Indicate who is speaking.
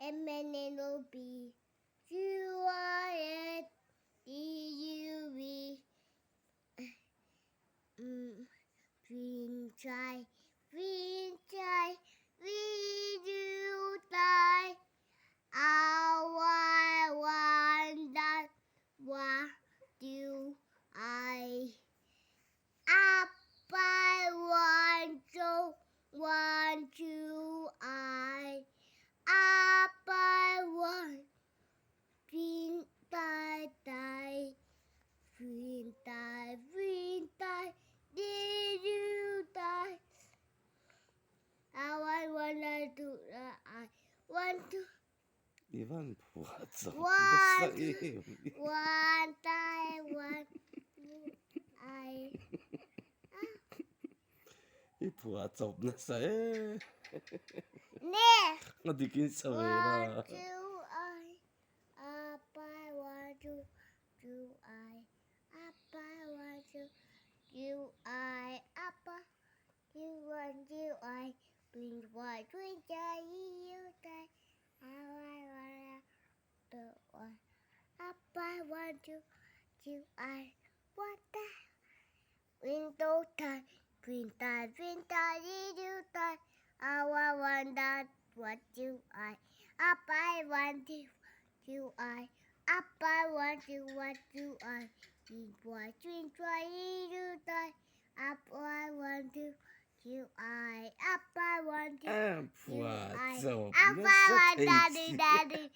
Speaker 1: M N N O B Q I S D U V Green try we do die I wonder what do I up I want to I up I want green die green die did you die I want to I want to
Speaker 2: Iwan płacą na
Speaker 1: One,
Speaker 2: Saemi.
Speaker 1: one time, one I.
Speaker 2: I płacą na Saemi.
Speaker 1: Ne.
Speaker 2: Madikin
Speaker 1: One,
Speaker 2: Samuela.
Speaker 1: two, I. Up, I want to. Two, I. Up, I want to. You, I. Up, you want to. I. Blink, one, twin, you die. I want to. Up, I want to. You, I. What the? Window time, green time, you time. I wonder what do I? Up I want to, do I? Up I want to, what do I? Green boy, green try, you die. Up I want to, do I? Up I want to, do I?
Speaker 2: Płacą
Speaker 1: Up
Speaker 2: na
Speaker 1: I want
Speaker 2: Saemi.
Speaker 1: daddy.